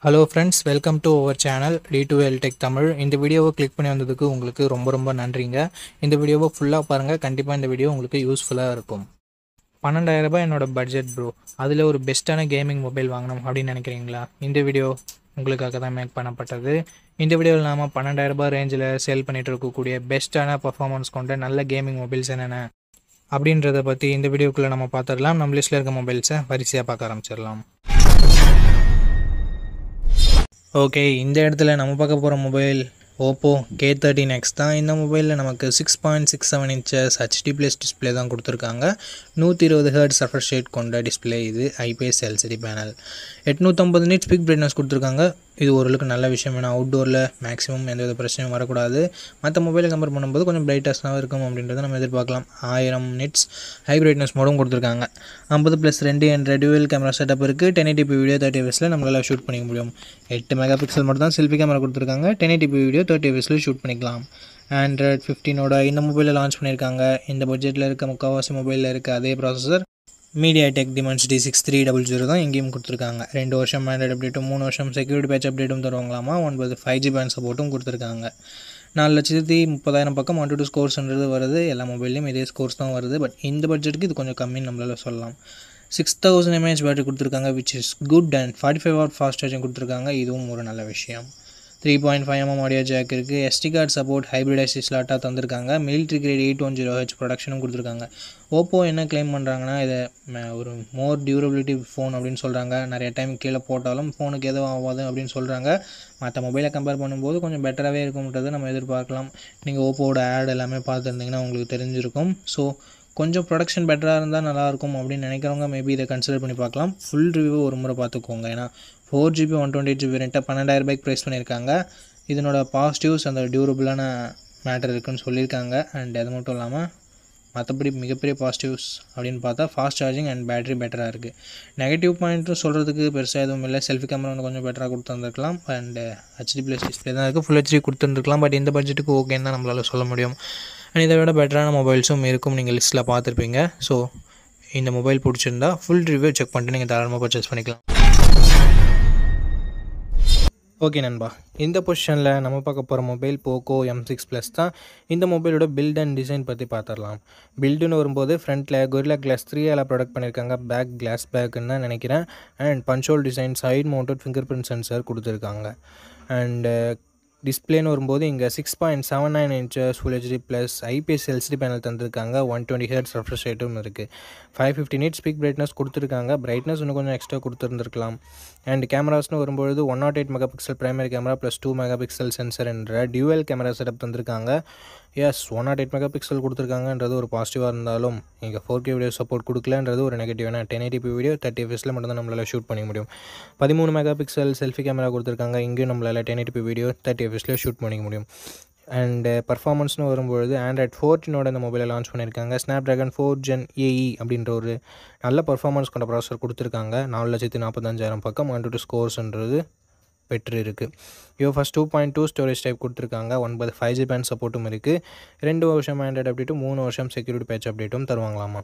Hello friends, welcome to our channel D2L Tech Tamil. இந்த வீடியோவை click பண்ணி வந்ததுக்கு உங்களுக்கு ரொம்ப நன்றிங்க. இந்த வீடியோவை ஃபுல்லா பாருங்க. கண்டிப்பா இந்த வீடியோ உங்களுக்கு யூஸ்ஃபுல்லா இருக்கும். 12000 ரூபாய் என்னோட பட்ஜெட் ப்ரோ. அதுல ஒரு பெஸ்ட்டான கேமிங் மொபைல் வாங்கணும் அப்படின்னு நினைக்கிறீங்களா? இந்த வீடியோ உங்களுக்காக தான் மேக் பண்ணப்பட்டது. இந்த வீடியோவில் நாம 12000 ரூபாய் ரேஞ்சில் சேல் பண்ணிட்டு இருக்கக்கூடிய பெஸ்ட்டான பர்ஃபார்மன்ஸ் கொண்ட நல்ல கேமிங் மொபைல்ஸ் என்னென்ன அப்படின்றத பற்றி இந்த வீடியோக்குள்ளே நம்ம பார்த்துடலாம். நம்ம லிஸ்ட்டில் இருக்க மொபைல்ஸை வரிசையாக பார்க்க ஆரம்பிச்சிடலாம். ஓகே, இந்த இடத்துல நம்ம பார்க்க போகிற மொபைல் ஓப்போ K13X தான். இந்த மொபைலில் நமக்கு 6.67 inches HD+ டிஸ்பிளே தான் கொடுத்துருக்காங்க. 120 Hz ரெஃப்ரெஷ் ரேட் கொண்ட டிஸ்பிளே. இது IPS LCD panel. 850 nits peak brightness கொடுத்துருக்காங்க. இது ஓரளவுக்கு நல்ல விஷயம். ஏன்னா அவுட்டோரில் மேக்ஸிமம் எந்தவித பிரச்சனையும் வரக்கூடாது. மற்ற மொபைலை கம்பேர் பண்ணும்போது கொஞ்சம் பிரைட்டஸ்ட்டாக இருக்கும் அப்படின்றத நம்ம எதிர்பார்க்கலாம். 1000 nits ஹை பிரைட்னஸ் மோடும் கொடுத்துருக்காங்க. 50+2 என்ற டியூவல் கேமரா செட்டப் இருக்குது. 1080p வீடியோ 30 fps நம்மளால் ஷூட் பண்ணிக்க முடியும். 8 மெகா பிக்சல் மட்டும் தான் செல்ஃபி கேமரா கொடுத்துருக்காங்க. 1080p வீடியோ 30 fps ஷூட் பண்ணிக்கலாம். Android 15ஓட இந்த மொபைலில் லான்ச் பண்ணியிருக்காங்க. இந்த பட்ஜெட்டில் இருக்க முக்கால்வாசி மொபைலில் இருக்க அதே ப்ராசஸர் MediaTek Dimensity 6300 தான் இங்கேயும் கொடுத்துருக்காங்க. 2 வருஷம் ஆண்ட்ராய்டு அப்டேட்டும் 3 வருஷம் செக்யூரிட்டி பேட்ச் அப்டேட்டும் தருவாங்களாமா. 9 5G பேண்ட் சப்போர்ட்டும் கொடுத்துருக்காங்க. 4,30,000 பக்கம் 1 to 2 ஸ்கோர்ஸ்ன்றது வருது. எல்லா மொபைல்லையும் இதே ஸ்கோர்ஸ் தான் வருது. பட் இந்த பட்ஜெட்டுக்கு இது கொஞ்சம் கம்மின்னு நம்மளால் சொல்லலாம். 6000 mAh பேட்டரி கொடுத்துருக்காங்க, which is good. And 45 watt fast charging கொடுத்துருக்காங்க. இதுவும் ஒரு நல்ல விஷயம். 3.5mm ஆடியோ ஜாக் இருக்குது. SD card support hybrid SD ஸ்லாட்டாக தந்திருக்காங்க. மிலிட்ரி கிரேட் 810H ப்ரொடக்ஷனும் கொடுத்துருக்காங்க. ஓப்போ என்ன கிளைம் பண்ணுறாங்கன்னா, இதை ஒரு மோர் டியூரபிலிட்டி ஃபோன் அப்படின்னு சொல்கிறாங்க. நிறைய டைம் கீழே போட்டாலும் ஃபோனுக்கு எதுவும் ஆகாது அப்படின்னு சொல்கிறாங்க. மற்ற மொபைலை கம்பேர் பண்ணும்போது கொஞ்சம் பெட்டராகவே இருக்கும்ன்றது நம்ம எதிர்பார்க்கலாம். நீங்கள் ஓப்போவோட ஆட் எல்லாமே பார்த்துருந்தீங்கன்னா உங்களுக்கு தெரிஞ்சிருக்கும். ஸோ கொஞ்சம் ப்ரொடக்ஷன் பெட்டராக இருந்தால் நல்லாயிருக்கும் அப்படின்னு நினைக்கிறவங்க மேபி இதை கன்சிடர் பண்ணி பார்க்கலாம். ஃபுல் ரிவ்யூ ஒரு முறை பார்த்துக்கோங்க. ஏன்னா 4GB 128GB வேரியண்ட்டை 12000 ரூபாய்க்கு ப்ரைஸ் பண்ணியிருக்காங்க. இதனோட பாசிட்டிவ்ஸ் அந்த டியூரபிளான மேட்டர் இருக்குதுன்னு சொல்லியிருக்காங்க. அண்ட் அது மட்டும் இல்லாமல் மற்றபடி மிகப்பெரிய பாசிட்டிவ்ஸ் அப்படின்னு பார்த்தா ஃபாஸ்ட் சார்ஜிங் அண்ட் பேட்டரி பெட்டராக இருக்குது. நெகட்டிவ் பாயிண்ட்டும் சொல்கிறதுக்கு பெருசாக எதுவும் இல்லை. செல்ஃபி கேமரா வந்து கொஞ்சம் பெட்டராக கொடுத்துருந்துருக்கலாம். அண்ட் HD+ டிஸ்பிளே தான் இருக்குது. Full HD கொடுத்துருந்துருக்கலாம். பட் இந்த பட்ஜெட்டுக்கு ஓகேன்னு தான் நம்மளால் சொல்ல முடியும். அண்ட் இதை விட பெட்டரான மொபைல்ஸும் இருக்கும். நீங்கள் லிஸ்ட்டில் பார்த்துருப்பீங்க. ஸோ இந்த மொபைல் பிடிச்சிருந்தா ஃபுல் ரிவ்யூ செக் பண்ணிட்டு நீங்கள் தாராளமாக பர்ச்சேஸ் பண்ணிக்கலாம். ஓகே நண்பா, இந்த பொசிஷனில் நம்ம பார்க்க போகிற மொபைல் போக்கோ M6 Plus தான். இந்த மொபைலோட பில்ட் அண்ட் டிசைன் பற்றி பார்த்துடலாம். பில்டுன்னு வரும்போது ஃப்ரண்ட்டில் Gorilla Glass 3 ப்ரொடக்ட் பண்ணியிருக்காங்க. பேக் கிளாஸ் பேக்குன்னு தான் நினைக்கிறேன். And punch hole design, side mounted finger print sensor கொடுத்துருக்காங்க. அண்டு டிஸ்பிளேன்னு வரும்போது இங்கே 6.79 inches Full HD+ IPS LCD panel தந்திருக்காங்க. 120 Hz ரெஃப்ரெஷ் ரேட்டும் இருக்குது. 550 nits பிக் பிரைட்னஸ் கொடுத்துருக்காங்க. பிரைட்னஸ் இன்னும் கொஞ்சம் எக்ஸ்ட்ரா கொடுத்துருந்துருக்கலாம். அண்ட் கேமராஸ்னு வரும்பொழுது 108 megapixel primary camera plus 2 megapixel sensor என்ற டியூவல் கேமரா செட்டப் தந்திருக்காங்க. எஸ், 108 மெகாபிக்சல் கொடுத்துருக்காங்கன்றது ஒரு பாசிட்டிவாக இருந்தாலும் இங்கே 4K வீடியோ சப்போர்ட் கொடுக்கலன்றது ஒரு நெகட்டிவ். ஏன்னா 1080p வீடியோ 30 fps மட்டும்தான் நம்மளால் ஷூட் பண்ணிக்க முடியும். 13 மெகாபிக்சல் செல்ஃபி கேமரா கொடுத்துருக்காங்க. இங்கேயும் நம்மளால் 1080p வீடியோ 30 fps ஷூட் பண்ணிக்க முடியும். அண்டு பர்ஃபார்மன்ஸ்னு வரும்பொழுது Android 14ஓட இந்த மொபைலை லான்ச் பண்ணியிருக்காங்க. Snapdragon 4 Gen AE அப்படின்ற ஒரு நல்ல பர்ஃபார்மன்ஸ் கொண்ட ப்ராசஸர் கொடுத்துருக்காங்க. 4,45,000 பக்கம் 1 to 2 ஸ்கோர்ஸ்ன்றது பெற்று இருக்குது. UFS 2.2 ஸ்டோரேஜ் டைப் கொடுத்துருக்காங்க. 9 5G பேண்ட் சப்போர்ட்டும் இருக்குது. 2 வருஷம் ஆண்ட்ராய்டு அப்டேட்டும் 3 வருஷம் செக்யூரிட்டி பேட்ச் அப்டேட்டும் தருவாங்களாமா.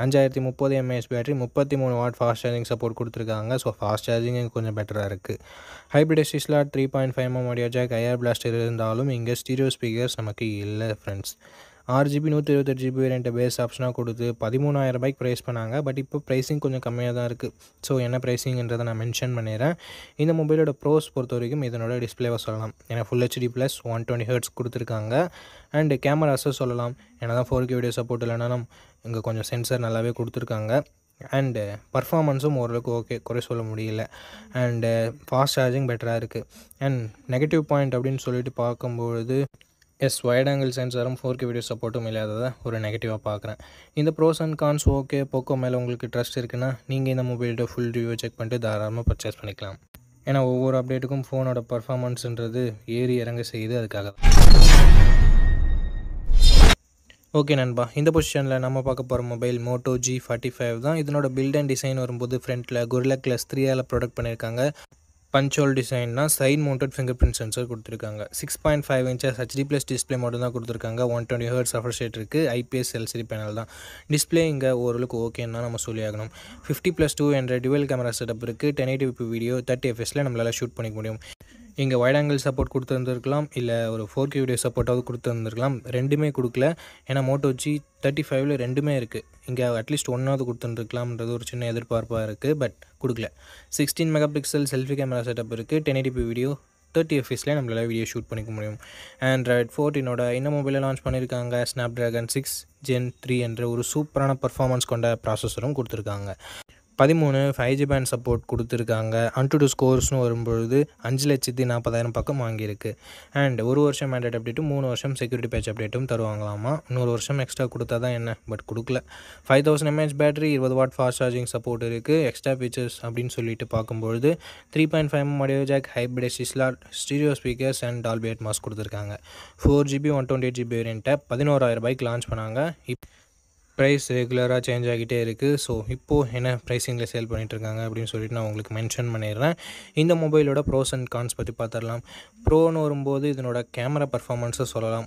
5030 mAh battery, 33 watt fast charging support கொடுத்துருக்காங்க. ஸோ ஃபாஸ்ட் சார்ஜிங் கொஞ்சம் பெட்டராக இருக்குது. Hybrid SD slot 3.5mm audio jack IR blaster இருந்தாலும் இங்கே ஸ்டீரியோ ஸ்பீக்கர்ஸ் நமக்கு இல்லை ஃப்ரெண்ட்ஸ். 6GB 128GB வேரியண்ட்டை பேஸ் ஆப்ஷனாக கொடுத்து 13,000 ரூபாய்க்கு ப்ரைஸ் பண்ணாங்க. பட் இப்போ ப்ரைஸிங் கொஞ்சம் கம்மியாக தான் இருக்குது. ஸோ என்ன ப்ரைஸிங்ன்றதை நான் மென்ஷன் பண்ணிடுறேன். இந்த மொபைலோட ப்ரோஸ் பொறுத்த வரைக்கும் இதனோட டிஸ்பிளேவை சொல்லலாம். ஏன்னா Full HD+ 120 Hz கொடுத்துருக்காங்க. அண்டு கேமராஸை சொல்லலாம். ஏன்னா தான் 4K வீடியோ சப்போர்ட் இல்லைனாலும் இங்கே கொஞ்சம் சென்சர் நல்லாவே கொடுத்துருக்காங்க. அண்டு பர்ஃபார்மன்ஸும் ஓரளவுக்கு ஓகே, குறை சொல்ல முடியல. அண்டு ஃபாஸ்ட் சார்ஜிங் பெட்டராக இருக்குது. அண்ட் நெகட்டிவ் பாயிண்ட் அப்படின்னு சொல்லிட்டு பார்க்கும்பொழுது வைட் ஆங்கிள் சென்சாரும் 4K வீடியோ சப்போர்ட்டும் இல்லாததை ஒரு நெகட்டிவாக பார்க்குறேன். இந்த pros and cons okay. Poco மேலே உங்களுக்கு ட்ரஸ்ட் இருக்குன்னா நீங்கள் இந்த மொபைலோட ஃபுல் ரிவ்யூ செக் பண்ணிட்டு தாராளமாக பர்ச்சேஸ் பண்ணிக்கலாம். ஏன்னா ஒவ்வொரு அப்டேட்டுக்கும் ஃபோனோட பர்ஃபார்மன்ஸுன்றது ஏறி இறங்க செய்யுது. அதுக்காக ஓகே நண்பா, இந்த பொசிஷனில் நம்ம பார்க்க போகிற மொபைல் Moto G45 தான். இதனோட பில்ட் அண்ட் டிசைன் வரும்போது ஃப்ரண்ட்டில் Gorilla Glass 3 ப்ரொடக்ட் பண்ணியிருக்காங்க. பஞ்ச் ஹோல் டிசைன்னா side mounted finger print sensor கொடுத்துருக்காங்க. 6.5 இன்ச்சஸ் HD+ டிஸ்பிளே மட்டும் தான் கொடுத்துருக்காங்க. 120 Hz ரெஃப்ரெஷ் ரேட் இருக்குது. IPS LCD பேனல் தான். டிஸ்பிளே இங்கே ஓரளவுக்கு ஓகேன்னு தான் நம்ம சொல்லி ஆகணும். 50+2 என்ற டுவல் கேமரா செட்டப் இருக்குது. 1080p வீடியோ 30 fps நம்மளால் ஷூட் பண்ணிக்க முடியும். இங்கே வைட் ஆங்கிள் சப்போர்ட் கொடுத்துருந்துருக்கலாம், இல்லை ஒரு 4K வீடியோ சப்போர்ட்டாவது கொடுத்துருந்துருக்கலாம். ரெண்டுமே கொடுக்கல. ஏன்னா Moto G35 ரெண்டுமே இருக்குது. இங்கே அட்லீஸ்ட் ஒன்றாவது கொடுத்துருக்கலாம்ன்றது ஒரு சின்ன எதிர்பார்ப்பாக இருக்குது. பட் கொடுக்கல. 16 MP செல்ஃபி கேமரா செட்டப் இருக்குது. 1080p வீடியோ 30 fps நம்மளால் வீடியோ ஷூட் பண்ணிக்க முடியும். Android 14 இந்த மொபைலை லான்ச் பண்ணியிருக்காங்க. Snapdragon 6 Gen 3 என்ற ஒரு சூப்பரான பர்ஃபார்மன்ஸ் கொண்ட ப்ராசஸரும் கொடுத்துருக்காங்க. 13 5G பேண்ட் சப்போர்ட் கொடுத்துருக்காங்க. AnTuTu ஸ்கோர்ஸ்னு வரும்பொழுது 5,40,000 பக்கம் வாங்கியிருக்கு. அண்ட் 1 வருஷம் ஆண்ட்ராய்ட் அப்டேட்டும் 3 வருஷம் செக்யூரிட்டி பேட்ச் அப்டேட்டும் தருவாங்களாமா. இன்னொரு வருஷம் எக்ஸ்ட்ரா கொடுத்தா தான் என்ன, பட் கொடுக்கல. 5000 mAh battery, 20 watt fast charging support இருக்குது. எக்ஸ்ட்ரா ஃபீச்சர்ஸ் அப்படின்னு சொல்லிட்டு பார்க்கும்பொழுது 3.5mm audio jack, hybrid slot, stereo speakers and Dolby Atmos கொடுத்துருக்காங்க. 4GB 128GB வேரியண்ட்டை 11,000 லான்ச் பண்ணாங்க. ப்ரைஸ் ரெகுலராக சேஞ்ச் ஆகிட்டே இருக்குது. ஸோ இப்போது என்ன ப்ரைஸிங்கில் சேல் பண்ணிகிட்ருக்காங்க அப்படின்னு சொல்லிட்டு நான் உங்களுக்கு மென்ஷன் பண்ணிடுறேன். இந்த மொபைலோட ப்ரோஸ் அண்ட் கான்ஸ் பற்றி பார்த்துடலாம். ப்ரோன்னு வரும்போது இதனோட கேமரா பர்ஃபார்மன்ஸை சொல்லலாம்.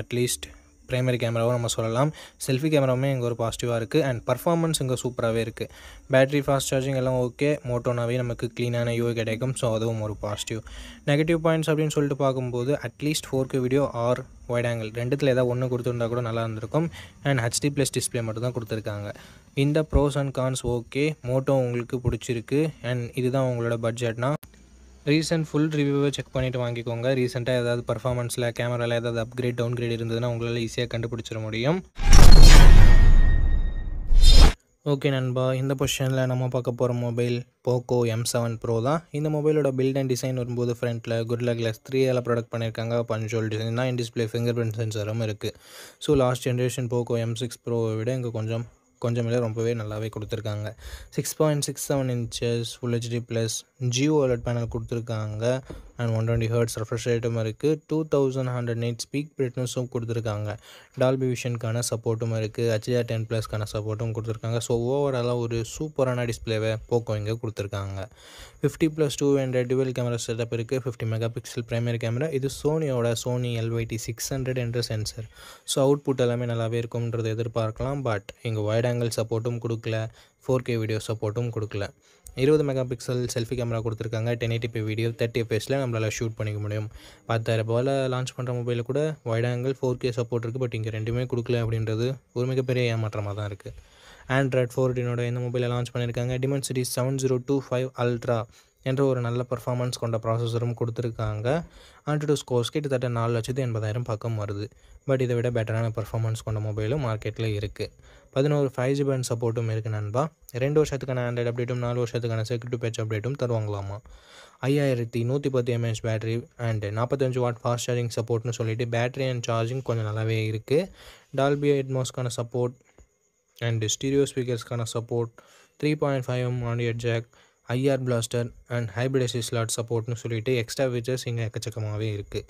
அட்லீஸ்ட் ப்ரைமரி கேமராவும் நம்ம சொல்லலாம். செல்ஃபி கேமராவுமே இங்கே ஒரு பாசிட்டிவாக இருக்குது. அண்ட் பர்ஃபார்மன்ஸ் இங்கே சூப்பராகவே இருக்குது. பேட்டரி, ஃபாஸ்ட் சார்ஜிங் எல்லாம் ஓகே. மோட்டோனாவே நமக்கு க்ளீனான யூஐ கிடைக்கும். ஸோ அதுவும் ஒரு பாசிட்டிவ். நெகட்டிவ் பாயிண்ட்ஸ் அப்படின்னு சொல்லிட்டு பார்க்கும்போது at least 4K video or wide angle ரெண்டுத்தில் ஏதாவது ஒன்று கொடுத்துருந்தா கூட நல்லா இருந்திருக்கும். அண்ட் HD+ டிஸ்பிளே மட்டும் தான் கொடுத்துருக்காங்க. இந்த pros and cons okay. Moto உங்களுக்கு பிடிச்சிருக்கு அண்ட் இதுதான் உங்களோட பட்ஜெட்னா ரீசெண்ட் ஃபுல் ரிவ்யூவை செக் பண்ணிவிட்டு வாங்கிக்கோங்க. ரீசெண்டாக ஏதாவது பர்ஃபார்மன்ஸில் கேமராவில் ஏதாவது அப்கிரேட் டவுன்கிரேட் இருந்ததுன்னா உங்களால் ஈஸியாக கண்டுபிடிச்சிட முடியும். ஓகே நண்பா, இந்த பொசிஷனில் நம்ம பார்க்க போகிற மொபைல் Poco M7 Pro தான். இந்த மொபைலோட பில்ட் அண்ட் டிசைன் வரும்போது ஃப்ரண்ட்டில் Gorilla Glass 3 ப்ராடக்ட் பண்ணியிருக்காங்க. பஞ்ச் ஹோல் டிசைன் தான். இன் டிஸ்பிளே ஃபிங்கர் பிரிண்ட் சென்சரும் இருக்குது. So last generation Poco M6 Pro-வை விட இங்கே கொஞ்சம் இல்லை ரொம்பவே நல்லாவே கொடுத்துருக்காங்க. 6.67 inches full HD+ GOLED panel கொடுத்துருக்காங்க. அண்ட் 120 Hz ரெஃப்ரெஷ் ரேட்டும் இருக்குது. 2100 nits பீக் பிரைட்னஸும் கொடுத்துருக்காங்க. டால்பி விஷனுக்கான சப்போர்ட்டும் இருக்குது. HDR10+க்கான சப்போர்ட்டும் கொடுத்துருக்காங்க. ஸோ ஓவராலாக ஒரு சூப்பரான டிஸ்பிளேவை Poco இங்கே கொடுத்துருக்காங்க. 50+2 என்ற டுவல் கேமரா செட்டப் இருக்குது. 50 MP பிரைமரி கேமரா. இது சோனியோட Sony LYT600 என்ற சென்சர். ஸோ அவுட்புட் எல்லாமே நல்லாவே இருக்கும்ன்றது எதிர்பார்க்கலாம். பட் இங்கே வைட் ஆங்கிள் சப்போர்ட்டும் கொடுக்கல, 4K வீடியோ சப்போர்ட்டும் கொடுக்கல. 20 MP செல்ஃபி கேமரா கொடுத்துருக்காங்க. 1080p வீடியோ 30 fps நம்மளால் ஷூட் பண்ணிக்க முடியும். 10,000 லான்ச் பண்ணுற மொபைலில் கூட வைட் ஆங்கிள் 4K சப்போர்ட் இருக்குது. பட் இங்கே ரெண்டுமே கொடுக்கல அப்படின்றது ஒரு மிகப்பெரிய ஏமாற்றமாக தான் இருக்குது. Android 14 இந்த மொபைலை லான்ச் பண்ணியிருக்காங்க. Dimensity 7025 Ultra என்ற ஒரு நல்ல பர்ஃபார்மன்ஸ் கொண்ட ப்ராசஸரும் கொடுத்துருக்காங்க. AnTuTu ஸ்கோர்ஸ் கிட்டத்தட்ட 4,80,000 பக்கம் வருது. பட் இதை விட பெட்டரான பர்ஃபார்மன்ஸ் கொண்ட மொபைலும் மார்க்கெட்டில் இருக்குது. 11 5G பேண்ட் சப்போர்ட்டும் இருக்குது நண்பா. 2 வருஷத்துக்கான ஆண்ட்ராய்டு அப்டேட்டும் 4 வருஷத்துக்கான செக்யூரிட்டி பேட்ச் அப்டேட்டும் தருவாங்களாமா. 5110 mAh battery and 45 watt fast charging சப்போர்ட்னு சொல்லிட்டு பேட்டரி அண்ட் சார்ஜிங் கொஞ்சம் நல்லாவே இருக்குது. டால்பி அட்மாஸ்க்கான சப்போர்ட் அண்ட் ஸ்டீரியோ ஸ்பீக்கர்ஸ்க்கான support, 3.5mm audio jack, IR blaster and hybrid slot சப்போர்ட்னு சொல்லிட்டு எக்ஸ்ட்ரா ஃபீச்சர்ஸ் இங்கே எக்கச்சக்கமாகவே இருக்குது.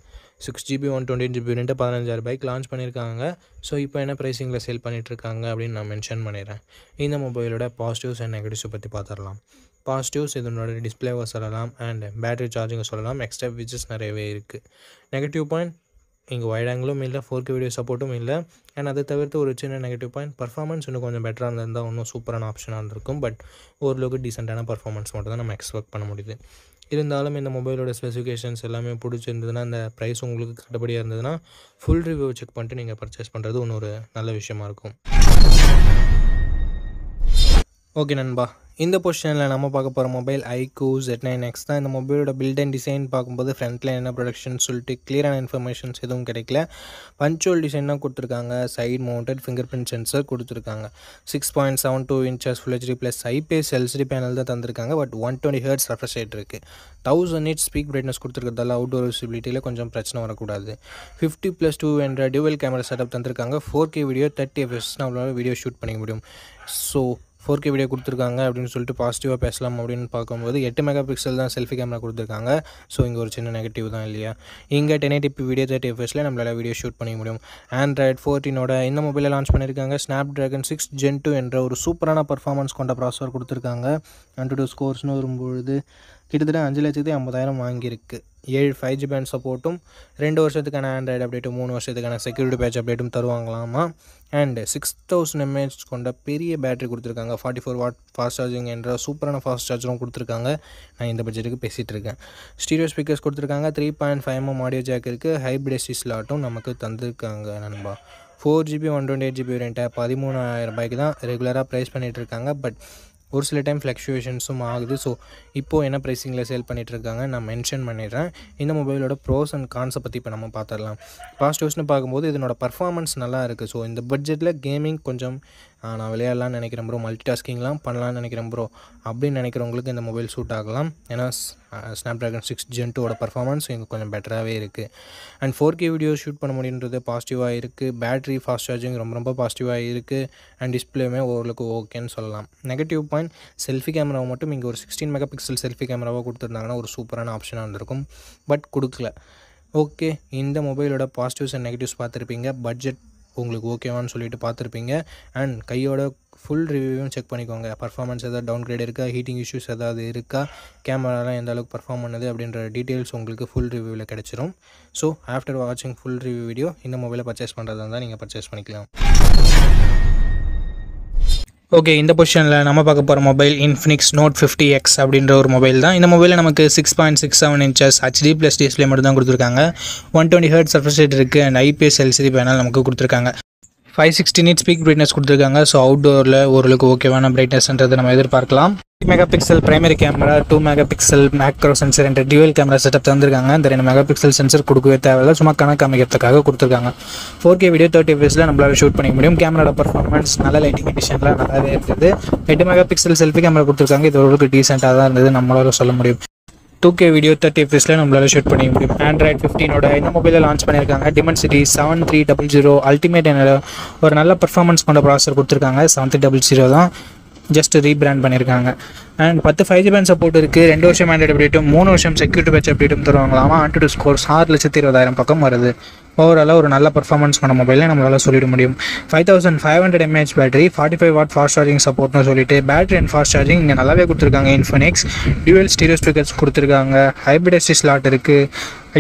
6GB 128GB 15,000 லான்ச் பண்ணியிருக்காங்க. ஸோ இப்போ என்ன ப்ரைஸிங்கில் சேல் பண்ணிகிட்ருக்காங்க அப்படின்னு நான் மென்ஷன் பண்ணிடுறேன். இந்த மொபைலோட பாசிட்டிவ்ஸ் அண்ட் நெகட்டிவ்ஸை பற்றி பார்த்துடலாம். பாசிட்டிவ்ஸ் இதனோட டிஸ்பிளேவை சொல்லலாம் அண்ட் பேட்டரி சார்ஜிங்கை சொல்லலாம். எக்ஸ்ட்ரா ஃபீச்சர்ஸ் நிறையவே இருக்குது. நெகட்டிவ் பாயிண்ட் இங்கே வைட் ஆங்கிளும் இல்லை, 4K வீடியோ சப்போர்ட்டும் இல்லை. அண்ட் அதை தவிர்த்து ஒரு சின்ன நெகட்டிவ் பாயிண்ட், பர்ஃபார்மன்ஸ் இன்னும் கொஞ்சம் பெட்டராக இருந்திருந்தால் இன்னும் சூப்பரான ஆப்ஷனாக இருந்திருக்கும். பட் ஓரளவுக்கு டீசெண்டான பர்ஃபார்மன்ஸ் மட்டும் தான் நம்ம எக்ஸ்பெக்ட் பண்ண முடியுது. இருந்தாலும் இந்த மொபைலோட ஸ்பெசிஃபிகேஷன்ஸ் எல்லாமே பிடிச்சிருந்ததுன்னா, அந்த ப்ரைஸ் உங்களுக்கு கட்டுப்படியாக இருந்ததுன்னா ஃபுல் ரிவ்யூ செக் பண்ணிட்டு நீங்கள் பர்ச்சேஸ் பண்ணுறது இன்னொரு நல்ல விஷயமா இருக்கும். ஓகே நண்பா, இந்த பொசிஷனில் நம்ம பார்க்க போகிற மொபைல் iQOO Z9X தான். இந்த மொபைலோட பில்ட் அண்ட் டிசைன் பார்க்கும்போது ஃப்ரண்ட்டில் என்ன ப்ரொடக்ஷன் சொல்லிட்டு கிளியரான இன்ஃபர்மேஷன்ஸ் எதுவும் கிடைக்கல. பஞ்ச் ஹோல் டிசைன் தான் கொடுத்துருக்காங்க. Side mounted finger print sensor கொடுத்துருக்காங்க. 6.72 inches full HD+ IPS LCD panel தான் தந்திருக்காங்க. பட் 120 Hz ரெஃப்ரெஷ் ரேட் இருக்குது. 1000 nits ஸ்பீக் பிரைட்னஸ் கொடுத்துருக்கிறதால அவுட்டோர் விசிபிலிட்டியில் கொஞ்சம் பிரச்சனை வரக்கூடாது. 50+2 என்ற டுவல் கேமரா செட்டப் தந்திருக்காங்க. 4K வீடியோ 30 fps நம்மளால் வீடியோ ஷூட் பண்ணிக்க முடியும். ஸோ 4K வீடியோ கொடுத்துருக்காங்க அப்படின்னு சொல்லிட்டு பாசிட்டிவாக பேசலாம். அப்படின்னு பார்க்கும்போது 8 MP தான் செல்ஃபி கேமரா கொடுத்துருக்காங்க. ஸோ இங்கே ஒரு சின்ன நெகட்டிவ் தான் இல்லையா. இங்கே 1080p வீடியோ 30 fps நம்மளால் வீடியோ ஷூட் பண்ணிக்க முடியும். Android 14 இந்த மொபைலை லான்ச் பண்ணியிருக்காங்க. Snapdragon 6 Gen 2 என்ற ஒரு சூப்பரான பர்ஃபார்மன்ஸ் கொண்ட ப்ராசஸர் கொடுத்துருக்காங்க. AnTuTu ஸ்கோர்ஸ்னு வரும்பொழுது கிட்டத்தட்ட 5,50,000 வாங்கியிருக்கு. 7 5G பேண்ட் சப்போர்ட்டும் 2 வருஷத்துக்கான ஆண்ட்ராய்டு அப்டேட்டும் 3 வருஷத்துக்கான செக்யூரிட்டி பேட்ச் அப்டேட்டும் தருவாங்களாமா. அண்ட் 6000 mAh கொண்ட பெரிய பேட்டரி கொடுத்துருக்காங்க. 44 வாட் ஃபாஸ்ட் சார்ஜிங் என்ற சூப்பரான ஃபாஸ்ட் சார்ஜரும் கொடுத்துருக்காங்க. நான் இந்த பட்ஜெட்டுக்கு பேசிகிட்டு இருக்கேன். ஸ்டீரியோ ஸ்பீக்கர்ஸ் கொடுத்துருக்காங்க. 3.5mm ஆடியோ ஜாக் இருக்குது. ஹைப்ரிட் எஸ்டி ஸ்லாட்டும் நமக்கு தந்திருக்காங்க நண்பா. 4GB 128GB வேரியண்ட்டை 13,000 ரூபாய்க்கு தான் ரெகுலராக ப்ரைஸ் பண்ணிகிட்டு இருக்காங்க. பட் ஒரு சில டைம் ஃப்ளக்சுவேஷன்ஸும் ஆகுது. ஸோ இப்போது என்ன ப்ரைஸிங்கில் சேல் பண்ணிகிட்ருக்காங்க நான் மென்ஷன் பண்ணிடுறேன். இந்த மொபைலோட ப்ரோஸ் அண்ட் கான்ஸை பற்றி இப்போ நம்ம பார்த்துடலாம். பாசிட்டிவ்ஸ்னு பார்க்கும்போது இதனோட பர்ஃபார்மன்ஸ் நல்லா இருக்குது. ஸோ இந்த பட்ஜெட்டில் கேமிங் கொஞ்சம் நான் விளையாடலான்னு நினைக்கிறேன் ப்ரோ, மல்டி டாஸ்கிங்லாம் பண்ணலான்னு நினைக்கிறேன் ப்ரோ அப்படின்னு நினைக்கிறவங்களுக்கு இந்த மொபைல் சூட் ஆகலாம். ஏன்னா ஸ்னாப்ட்ராகன் 6 Gen 2 பர்ஃபார்மன்ஸ் இங்கே கொஞ்சம் பெட்டராகவே இருக்குது. அண்ட் 4K வீடியோ ஷூட் பண்ண முடியுன்றது பாசிட்டிவாக இருக்குது. பேட்ரி ஃபாஸ்ட் சார்ஜிங் ரொம்ப பாசிட்டிவாக இருக்குது. அண்ட் டிஸ்பிளேமே ஓரளவுக்கு ஓகேன்னு சொல்லலாம். நெகட்டிவ் பாயிண்ட், செல்ஃபி கேமராவை மட்டும் இங்கே ஒரு 16 மெகாபிக்சல் செல்ஃபி கேமராவாக கொடுத்துருந்தாங்கன்னா ஒரு சூப்பரான ஆப்ஷனாக இருந்திருக்கும். பட் கொடுக்கல. ஓகே, இந்த மொபைலோட பாசிட்டிவ்ஸ் அண்ட் நெகட்டிவ்ஸ் பார்த்துருப்பீங்க. பட்ஜெட் உங்களுக்கு ஓகேவான்னு சொல்லிட்டு பார்த்துருப்பீங்க. அண்ட் கையோட ஃபுல் ரிவ்யூவும் செக் பண்ணிக்கோங்க. பர்ஃபார்மன்ஸ் எதாவது டவுன் கிரேட் இருக்கா, ஹீட்டிங் இஷ்யூஸ் ஏதாவது இருக்கா, கேமராலாம் எந்த அளவுக்கு பர்ஃபார்ம் பண்ணுது அப்படின்ற டீட்டெயில்ஸ் உங்களுக்கு ஃபுல் ரிவ்யூவில் கிடச்சிரும். ஸோ ஆஃப்டர் வாட்சிங் ஃபுல் ரிவ்யூ வீடியோ இந்த மொபைலை பர்ச்சேஸ் பண்ணுறதா இருந்தால் நீங்கள் பர்ச்சேஸ் பண்ணிக்கலாம். ஓகே, இந்த பொசிஷனில் நம்ம பார்க்க போகிற மொபைல் இன்ஃபினிக்ஸ் நோட் 50X அப்படின்ற ஒரு மொபைல் தான். இந்த மொபைலில் நமக்கு 6.67 inches HD+ டிஸ்பிளே மட்டும் தான் கொடுத்துருக்காங்க. 120 Hz refresh rate இருக்குது. அண்ட் IPS LCD பேனல் நமக்கு கொடுத்துருக்காங்க. 560 nits பீக் பிரைட்னஸ் கொடுத்துருக்காங்க. ஸோ அவுட்டோரில் ஓரளவுக்கு ஓகேவான பிரைட்னஸ்ன்றதை நம்ம எதிர்பார்க்கலாம். 3 megapixel primary camera, 2 megapixel macro sensor என்ற டியூவல் கேமரா செட்டப் தந்திருக்காங்க. இந்த 2 மெகாபிக்சல் சென்சர் கொடுக்கவே தேவையில்லை, சும்மா கணக்கு அமைக்கிறதுக்காக கொடுத்துருக்காங்க. 4K வீடியோ 30 fps நம்மளால் ஷூட் பண்ணிக்க முடியும். கேமராட பர்ஃபார்மன்ஸ் நல்ல லைட்டிங் கண்டிஷனில் நல்லாவே இருந்தது. 8 மெகாபிக்சல் செல்ஃபி கேமரா கொடுத்துருக்காங்க. இது ஓரளவுக்கு டீசெண்டாக தான் இருந்தது நம்மளால சொல்ல முடியும். 2K வீடியோ 30 fps நம்மளால் ஷூட் பண்ணிக்க முடியும். ஆண்ட்ராய்டு 15 இந்த மொபைலில் லான்ச் பண்ணியிருக்காங்க. Dimensity 7300 அல்டிமேட் என்ற ஒரு நல்ல பர்ஃபார்மன்ஸ் கொண்ட ப்ராசஸர் கொடுத்துருக்காங்க. 7300 தான் ஜஸ்ட் ரீபிராண்ட் பண்ணியிருக்காங்க. அண்ட் 10 5G பேண்ட் சப்போர்ட் இருக்குது. 2 வருஷம் ஆண்ட்ராய்டு அப்டேட்டும் 3 வருஷம் செக்யூரிட்டி பேட்ச் அப்டேட்டும் தருவாங்களாமா. AnTuTu ஸ்கோர்ஸ் 6,20,000 பக்கம் வருது. ஓவராலாக ஒரு நல்ல பர்ஃபார்மன்ஸ் பண்ண மொபைலில் நம்மளால் சொல்லிட முடியும். 5500 mAh battery, 45 watt fast charging சப்போர்ட்னு சொல்லிட்டு பேட்டரி அண்ட் ஃபாஸ்ட் சார்ஜிங் இங்கே நல்லாவே கொடுத்துருக்காங்க. இன்ஃபினிக்ஸ் டியூவல் ஸ்டீரியோ ஸ்பீக்கர்ஸ் கொடுத்துருக்காங்க. ஹைப்ரிட் எஸ்டி ஸ்லாட் இருக்குது.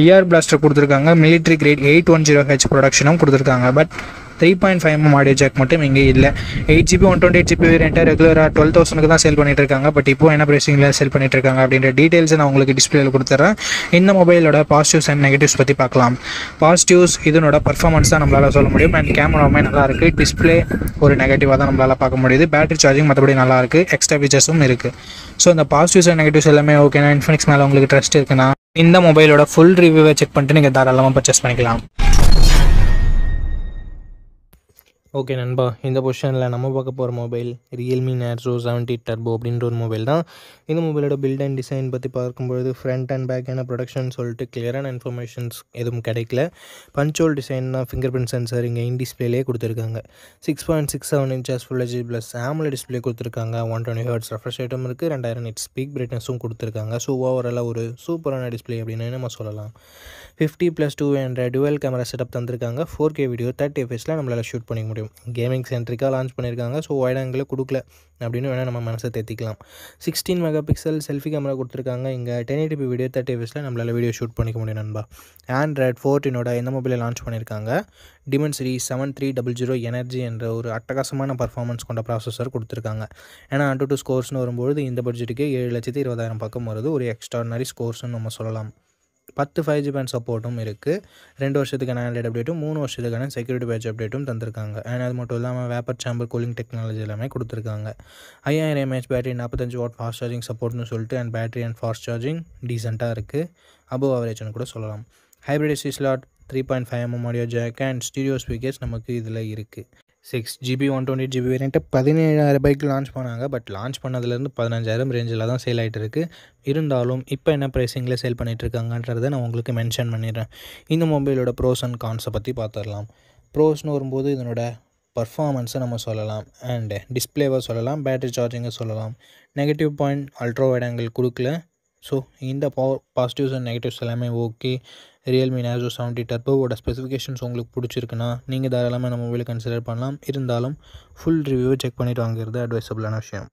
IR பிளாஸ்டர் கொடுத்துருக்காங்க. மிலிட்ரி கிரேட் 810H ப்ரொடக்ஷனும் கொடுத்துருக்காங்க. பட் 3.5mm ஆடியோ ஜாக் மட்டும் இங்கே இல்லை. 8GB 128GB வேரியண்ட்டை ரெகுலராக 12,000 தான் சேல் பண்ணிட்டு இருக்காங்க. பட் இப்போ என்ன ப்ரைஸிங்கில் சேல் பண்ணிட்டு இருக்காங்க அப்படின்ற டீட்டெயில்ஸை நான் உங்களுக்கு டிஸ்பிளேல கொடுத்துட்றேன். இந்த மொபைலோட பாசிட்டிவ்ஸ் அண்ட் நெகட்டிவ்ஸ் பற்றி பார்க்கலாம். பாசிட்டிவ்ஸ், இதனோட பர்ஃபார்மன்ஸ் தான் நம்மளால் சொல்ல முடியும். அண்ட் கேமராவுமே நல்லா இருக்குது. டிஸ்பிளே ஒரு நெகட்டிவாக தான் நம்மளால் பார்க்க முடியுது. பேட்டரி சார்ஜிங் மற்றபடி நல்லா இருக்குது. எக்ஸ்ட்ரா ஃபீச்சர்ஸும் இருக்குது. ஸோ இந்த பாசிட்டிவ்ஸ் அண்ட் நெகட்டிவ்ஸ் எல்லாமே ஓகேனா, இன்ஃபினிக்ஸ் மேலே உங்களுக்கு ட்ரஸ்ட் இருக்குன்னா இந்த மொபைலோட ஃபுல் ரிவ்யூவை செக் பண்ணிட்டு நீங்கள் தாராளமாக பர்ச்சேஸ் பண்ணிக்கலாம். ஓகே நண்பா, இந்த பொசிஷனில் நம்ம பார்க்க போகிற மொபைல் Realme Narzo 70 Turbo அப்படின்ற ஒரு மொபைல் தான். இந்த மொபைலோட பில்ட் அண்ட் டிசைன் பற்றி பார்க்கும்பொழுது ஃப்ரண்ட் அண்ட் பேக் என்ன ப்ரொடக்ஷன் சொல்லிட்டு கிளியரான இன்ஃபர்மேஷன்ஸ் எதுவும் கிடைக்கல. பஞ்சோல் டிசைன்னா ஃபிங்கர் பிரிண்ட் சென்சர் இங்கே இன் டிஸ்பிளேலே கொடுத்துருக்காங்க. 6.67 inches Full HD+ AMOLED display கொடுத்துருக்காங்க. 120 Hz refresh rateம் இருக்குது. 2000 nits பீக் பிரைட்னஸும் கொடுத்துருக்காங்க. ஸோ ஓவராலாக ஒரு சூப்பரான டிஸ்பிளே அப்படின்னு நம்ம சொல்லலாம். 50+2 என்ற டுவல் கேமரா செட்டப் தந்திருக்காங்க. 4K வீடியோ 30 fps நம்மளால் ஷூட் பண்ணிக்க முடியும். கேமிங் சென்ட்ரிக்காக லான்ச் பண்ணியிருக்காங்க. ஸோ வைட் ஆங்கிள் கொடுக்கல அப்படின்னு வேணால் நம்ம மனசை தேத்திக்கலாம். 16 மெகாபிக்சல் செல்ஃபி கேமரா கொடுத்துருக்காங்க. இங்கே 1080p வீடியோ 30 fps நம்மளால் வீடியோ ஷூட் பண்ணிக்க முடியும் நண்பா. ஆண்ட்ராய்டு 14 இந்த மொபைலை லான்ச் பண்ணியிருக்காங்க. Dimensity 7300 எனர்ஜி என்ற ஒரு அட்டகாசமான பர்ஃபார்மன்ஸ் கொண்ட ப்ராசஸர் கொடுத்துருக்காங்க. ஏன்னா AnTuTu ஸ்கோர்ஸ்னு வரும்போது இந்த பட்ஜெட்டுக்கு 7,20,000 பக்கம் வருது. ஒரு எக்ஸ்ட்ரானரி ஸ்கோர்ஸ்னு நம்ம சொல்லலாம். 10 5G பேண்ட் சப்போர்ட்டும் இருக்குது. 2 வருஷத்துக்கான ஆண்ட்ராய்டு அப்டேட்டும் 3 வருஷத்துக்கான செக்யூரிட்டி பேட்ச் அப்டேட்டும் தந்திருக்காங்க. அண்ட் அது மட்டும் இல்லாமல் வேப்பர் சாம்பர் கூலிங் டெக்னாலஜி எல்லாமே கொடுத்துருக்காங்க. 5000 mAh battery, 45 watt fast charging சப்போர்ட்னு சொல்லிட்டு and battery and fast charging டீசெண்டாக இருக்குது. அபவ் ஆவரேஜ்னு கூட சொல்லலாம். Hybrid SD slot, 3.5mm audio jack and stereo speakers நமக்கு இதில் இருக்குது. 6GB 128GB வேரியண்ட்டு 17,000 ரூபாய்க்கு லான்ச் பண்ணாங்க. பட் லான்ச் பண்ணதுலேருந்து 15,000 ரேஞ்சில் தான் சேல் ஆகிட்டு இருக்குது. இருந்தாலும் இப்போ என்ன ப்ரைஸிங்கில் சேல் பண்ணிகிட்ருக்காங்கன்றதை நான் உங்களுக்கு மென்ஷன் பண்ணிடுறேன். இந்த மொபைலோட ப்ரோஸ் அண்ட் கான்ஸை பற்றி பார்த்துடலாம். ப்ரோஸ்னு வரும்போது இதனோட பர்ஃபார்மன்ஸை நம்ம சொல்லலாம். அண்ட் டிஸ்பிளேவை சொல்லலாம். பேட்டரி சார்ஜிங்கை சொல்லலாம். Negative point, ultra wide angle கொடுக்கல. ஸோ இந்த பாசிட்டிவ்ஸ் அண்ட் நெகட்டிவ்ஸ் எல்லாமே ஓகே. Realme Narzo 70 Turboவோட ஸ்பெசிஃபிகேஷன்ஸ் உங்களுக்கு பிடிச்சிருக்குன்னா நீங்கள் தாராளமாக நம்ம மொபைலை கன்சிடர் பண்ணலாம். இருந்தாலும் ஃபுல் ரிவ்யூவை செக் பண்ணிவிட்டு வாங்குறது அட்வைசபிளான விஷயம்.